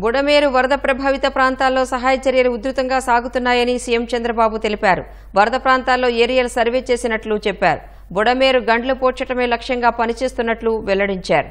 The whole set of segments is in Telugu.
బుడమేరు వరద ప్రభావిత ప్రాంతాల్లో సహాయ చర్యలు ఉధృతంగా సాగుతున్నాయని సీఎం చంద్రబాబు తెలిపారు. వరద ప్రాంతాల్లో ఏరియల్ సర్వే చేసినట్లు చెప్పారు. బుడమేరు గండ్లు పోడ్చటమే లక్ష్యంగా పనిచేస్తున్నట్లు వెల్లడించారు.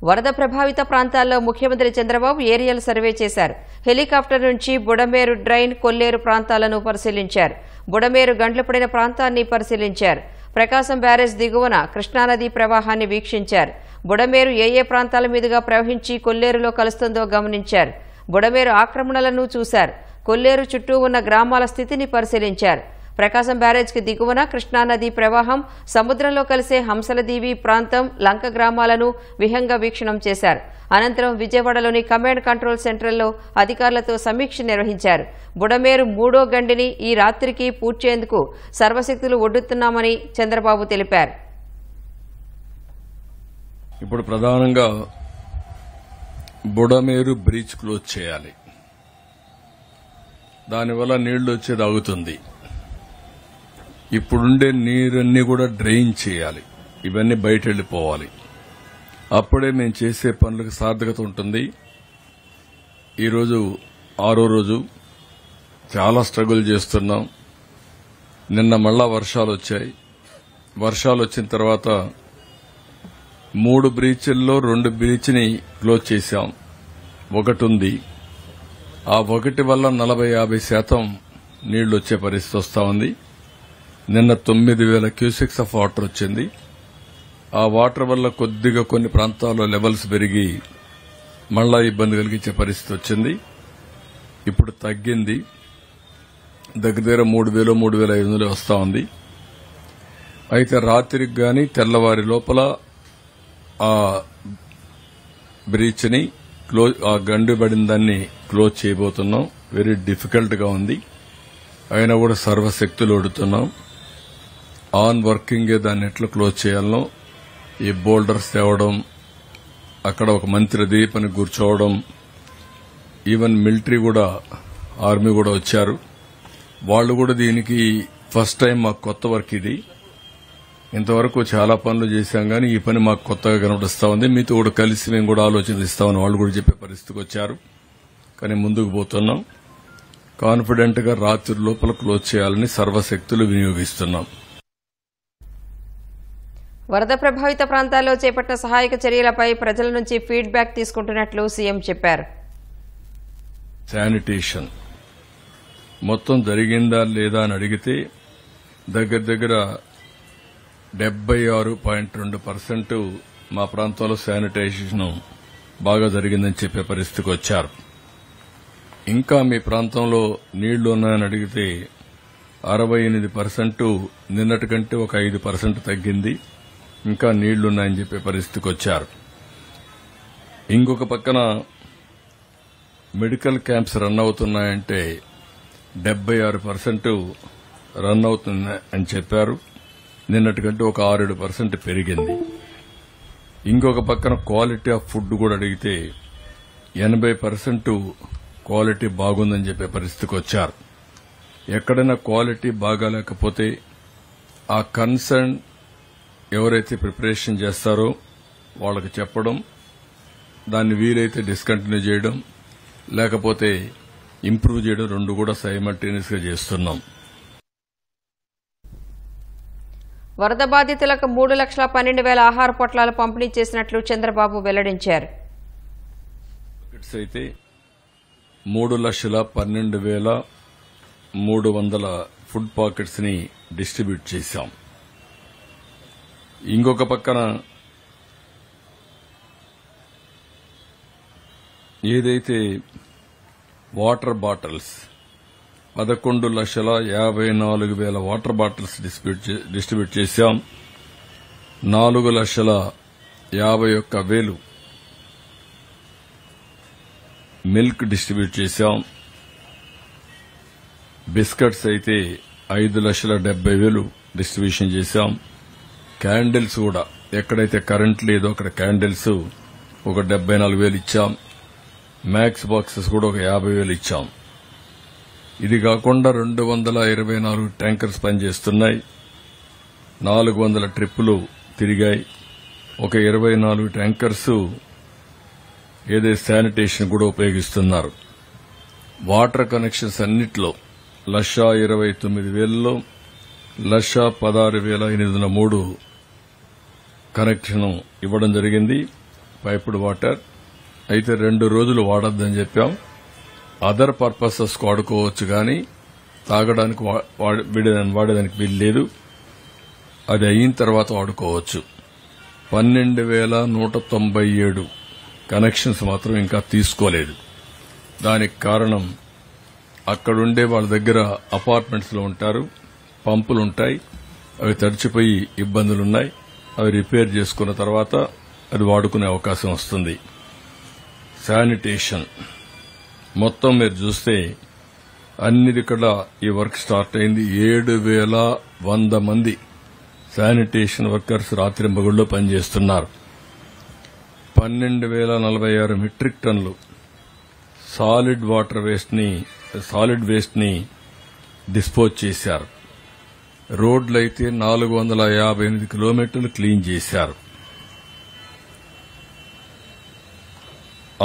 వరద ప్రభావిత ప్రాంతాల్లో ముఖ్యమంత్రి చంద్రబాబు ఏరియల్ సర్వే చేశారు. హెలికాప్టర్ నుంచి బుడమేరు డ్రైన్, కొల్లేరు ప్రాంతాలను పరిశీలించారు. బుడమేరు గండ్లు పడిన ప్రాంతాన్ని పరిశీలించారు. ప్రకాశం బ్యారేజ్ దిగువన కృష్ణానది ప్రవాహాన్ని వీక్షించారు. బుడమేరు ఏ ప్రాంతాల మీదుగా ప్రవహించి కొల్లేరులో కలుస్తుందో గమనించారు. బుడమేరు ఆక్రమణలను చూశారు. కొల్లేరు చుట్టూ ఉన్న గ్రామాల స్థితిని పరిశీలించారు. ప్రకాశం బ్యారేజ్కి దిగువన కృష్ణానది ప్రవాహం, సముద్రంలో కలిసే హంసలదీవి ప్రాంతం, లంక గ్రామాలను విహంగ వీక్షణం చేశారు. అనంతరం విజయవాడలోని కమాండ్ కంట్రోల్ సెంటర్లో అధికారులతో సమీక్ష నిర్వహించారు. బుడమేరు 3వ గండిని ఈ రాత్రికి పూడ్చేందుకు సర్వశక్తులు ఒడ్డుతున్నామని చంద్రబాబు తెలిపారు. ఇప్పుడు ప్రధానంగా బుడమేరు బ్రీచ్ క్లోజ్ చేయాలి. దానివల్ల నీళ్లు వచ్చేది ఆగుతుంది. ఇప్పుడుండే నీరన్నీ కూడా డ్రైన్ చేయాలి. ఇవన్నీ బయట వెళ్లిపోవాలి. అప్పుడే మేము చేసే పనులకు సార్థకత ఉంటుంది. ఈరోజు 6వ రోజు చాలా స్ట్రగుల్ చేస్తున్నాం. నిన్న మళ్ళా వర్షాలు వచ్చాయి. వర్షాలు వచ్చిన తర్వాత 3 బ్రీచ్ల్లో 2 బ్రీచ్ని క్లోజ్ చేశాం. ఒకటి ఉంది. ఆ ఒకటి వల్ల 40-50% నీళ్లు వచ్చే పరిస్థితి వస్తా ఉంది. నిన్న 9,000 క్యూసెక్స్ ఆఫ్ వాటర్ వచ్చింది. ఆ వాటర్ వల్ల కొద్దిగా కొన్ని ప్రాంతాల్లో లెవెల్స్ పెరిగి మళ్లా ఇబ్బంది కలిగించే పరిస్థితి వచ్చింది. ఇప్పుడు తగ్గింది. దగ్గర 3,000-3,500 వస్తా ఉంది. అయితే రాత్రికి గాని తెల్లవారి లోపల ఆ బ్రీచ్ని ఆ గండి పడిన దాన్ని క్లోజ్ చేయబోతున్నాం. వెరీ డిఫికల్ట్ గా ఉంది. అయినా కూడా సర్వశక్తులు ఒడుతున్నాం. ఆన్ వర్కింగ్ దాన్ని ఎట్లా క్లోజ్ చేయాలనో ఈ బోల్డర్స్ తేవడం, అక్కడ ఒక మంత్రి దీపని కూర్చోవడం, ఈవెన్ మిలిటరీ కూడా, ఆర్మీ కూడా వచ్చారు. వాళ్ళు కూడా దీనికి ఫస్ట్ టైం మాకు కొత్త వర్క్ ఇది. ఇంతవరకు చాలా పనులు చేశాం కానీ ఈ పని మాకు కొత్తగా కనబడిస్తా ఉంది. మీతో కూడా కలిసి మేము కూడా ఆలోచనిస్తామని వాళ్ళు కూడా చెప్పే పరిస్థితికి వచ్చారు. కానీ ముందుకు పోతున్నాం. కాన్ఫిడెంట్ గా రాత్రి లోపల క్లోజ్ చేయాలని సర్వశక్తులు వినియోగిస్తున్నాం. వరద ప్రభావిత ప్రాంతాల్లో చేపట్టిన సహాయక చర్యలపై ప్రజల నుంచి ఫీడ్బ్యాక్ తీసుకుంటున్నట్లు సీఎం చెప్పారు. శానిటేషన్ మొత్తం జరిగిందా లేదా అని అడిగితే దగ్గర 76.2% మా ప్రాంతంలో శానిటైజేషన్ బాగా జరిగిందని చెప్పే పరిస్థితికి వచ్చారు. ఇంకా మీ ప్రాంతంలో నీళ్లు ఉన్నాయని అడిగితే 68% నిన్నటి కంటే ఒక 5% తగ్గింది. ఇంకా నీళ్లున్నాయని చెప్పే పరిస్థితికి వచ్చారు. ఇంకొక పక్కన మెడికల్ క్యాంప్స్ రన్ అవుతున్నాయంటే 76% రన్ అవుతున్నాయని చెప్పారు. నిన్నటికంటే ఒక 6-7% పెరిగింది. ఇంకొక పక్కన క్వాలిటీ ఆఫ్ ఫుడ్ కూడా అడిగితే 80% క్వాలిటీ బాగుందని చెప్పే పరిస్థితికి వచ్చారు. ఎక్కడైనా క్వాలిటీ బాగాలేకపోతే ఆ కన్సర్న్ ఎవరైతే ప్రిపరేషన్ చేస్తారో వాళ్ళకి చెప్పడం, దాన్ని వీలైతే డిస్కంటిన్యూ చేయడం, లేకపోతే ఇంప్రూవ్ చేయడం, 2 కూడా సైమల్టేనియస్ గా చేస్తున్నాం. వరద బాధితులకు 3,12,000 ఆహార పొట్లాలు పంపిణీ చేసినట్లు చంద్రబాబు వెల్లడించారు. అయితే 3,12,300 ఫుడ్ పాకెట్స్ ని డిస్ట్రిబ్యూట్ చేశాం. ఇంకొక పక్కన ఏదైతే water bottles 11,54,000 water bottles distribute చేశాం. 4,51,000 మిల్క్ డిస్ట్రిబ్యూట్ చేశాం. బిస్కెట్స్ అయితే 5,70,000 డిస్ట్రిబ్యూషన్ చేశాం. క్యాండిల్స్ కూడా ఎక్కడైతే కరెంట్ లేదో అక్కడ క్యాండిల్స్ ఒక 74,000 ఇచ్చాం. మ్యాక్స్ బాక్సెస్ కూడా ఒక 50,000 ఇచ్చాం. ఇది కాకుండా 224 ట్యాంకర్స్ పనిచేస్తున్నాయి. 400 ట్రిప్పులు తిరిగాయి. ఒక 24 ట్యాంకర్స్ ఏదైతే శానిటేషన్ కూడా ఉపయోగిస్తున్నారు. వాటర్ కనెక్షన్స్ అన్నిట్లో 1,29,000లో 1,16,803 కనెక్షన్ ఇవ్వడం జరిగింది. పైపుడ్ వాటర్ అయితే 2 రోజులు వాడొద్దని చెప్పాం. అదర్ పర్పసెస్ వాడుకోవచ్చు కానీ తాగడానికి వాడేదానికి వీలు లేదు. అది అయిన తర్వాత వాడుకోవచ్చు. 12,197 కనెక్షన్స్ మాత్రం ఇంకా తీసుకోలేదు. దానికి కారణం అక్కడుండే వాళ్ళ దగ్గర అపార్ట్మెంట్స్ లో ఉంటారు, పంపులుంటాయి, అవి తడిచిపోయి ఇబ్బందులున్నాయి. అవి రిపేర్ చేసుకున్న తర్వాత అది వాడుకునే అవకాశం వస్తుంది. శానిటేషన్ మొత్తం మీరు చూస్తే అన్నిటికడ ఈ వర్క్ స్టార్ట్ అయింది. 7,100 మంది శానిటేషన్ వర్కర్స్ రాత్రింబగుళ్లో పనిచేస్తున్నారు. 12,046 మెట్రిక్ టన్నులు సాలిడ్ వేస్ట్ ని డిస్పోజ్ చేశారు. రోడ్లైతే 458 కిలోమీటర్లు క్లీన్ చేశారు.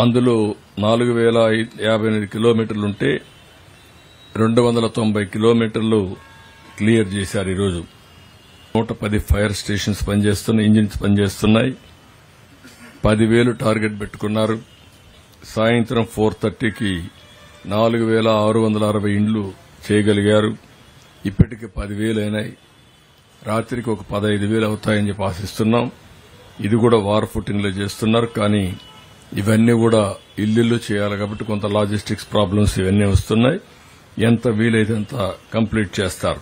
అందులో 4,058 కిలోమీటర్లుంటే 290 కిలోమీటర్లు క్లియర్ చేశారు. ఈరోజు 110 ఫైర్ స్టేషన్స్ పనిచేస్తున్నాయి, ఇంజిన్స్ పనిచేస్తున్నాయి. 10,000 టార్గెట్ పెట్టుకున్నారు. సాయంత్రం 4:30కి 4,660 ఇండ్లు చేయగలిగారు. ఇప్పటికి 10,000 అయినాయి. రాత్రికి ఒక 15,000 అవుతాయని చెప్పి ఆశిస్తున్నాం. ఇది కూడా వార్ ఫుటింగ్ లో చేస్తున్నారు. కానీ ఇవన్నీ కూడా ఇల్లు చేయాలి కాబట్టి కొంత లాజిస్టిక్స్ ప్రాబ్లమ్స్ ఇవన్నీ వస్తున్నాయి. ఎంత వీలైతే అంత కంప్లీట్ చేస్తారు.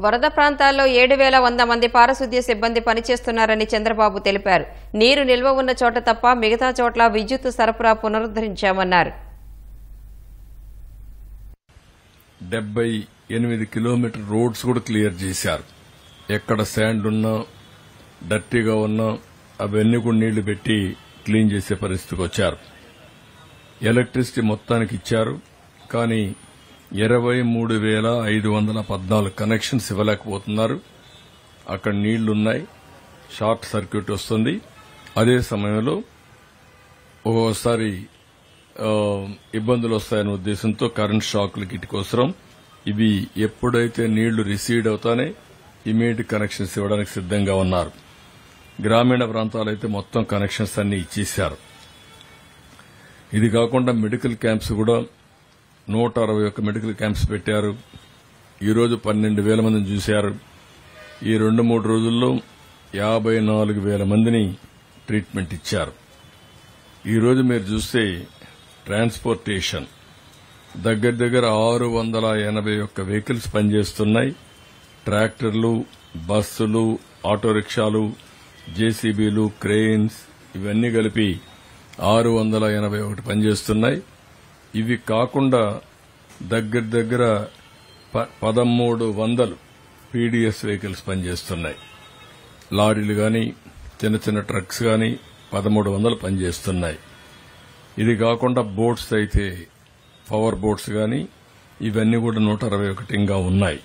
వరద ప్రాంతాల్లో 7,100 మంది పారిశుద్ధ్య సిబ్బంది పనిచేస్తున్నారని చంద్రబాబు తెలిపారు. నీరు నిల్వ ఉన్న చోట తప్ప మిగతా చోట్ల విద్యుత్ సరఫరా పునరుద్దరించామన్నారు. 78 కిలోమీటర్ రోడ్స్ కూడా క్లియర్ చేశారు. ఎక్కడ శాండ్ ఉన్నా, డర్టీగా ఉన్నా అవన్నీ కూడా నీళ్లు పెట్టి క్లీన్ చేసే పరిస్థితికి వచ్చారు. ఎలక్ట్రిసిటీ మొత్తానికి ఇచ్చారు. కానీ 23,514 కనెక్షన్స్ ఇవ్వలేకపోతున్నారు. అక్కడ నీళ్లున్నాయి, షార్ట్ సర్క్యూట్ వస్తుంది. అదే సమయంలో ఒక్కోసారి ఇబ్బందులు వస్తాయనే ఉద్దేశంతో కరెంట్ షాకులు గిట్టుకోసరం ఇవి ఎప్పుడైతే నీళ్లు రిసీడ్ అవుతానే ఇమీడియట్ కనెక్షన్స్ ఇవ్వడానికి సిద్దంగా ఉన్నారు. గ్రామీణ ప్రాంతాలైతే మొత్తం కనెక్షన్స్ అన్ని ఇచ్చేశారు. ఇది కాకుండా మెడికల్ క్యాంప్స్ కూడా 161 మెడికల్ క్యాంప్స్ పెట్టారు. ఈరోజు 12,000 మందిని చూశారు. ఈ 2-3 రోజుల్లో 54,000 మందిని ట్రీట్మెంట్ ఇచ్చారు. ఈరోజు మీరు చూస్తే ట్రాన్స్పోర్టేషన్ దగ్గర 681 వెహికల్స్ పనిచేస్తున్నాయి. ట్రాక్టర్లు, బస్సులు, ఆటో రిక్షాలు, జేసీబీలు, క్రెయిన్స్ ఇవన్నీ కలిపి 681 పనిచేస్తున్నాయి. ఇవి కాకుండా దగ్గర 1,300 పీడీఎస్ వెహికల్స్ పనిచేస్తున్నాయి. లారీలు గాని, చిన్న ట్రక్స్ గాని 1,300 పనిచేస్తున్నాయి. ఇది కాకుండా బోట్స్ అయితే పవర్ బోట్స్ గాని ఇవన్నీ కూడా 161 ఉన్నాయి.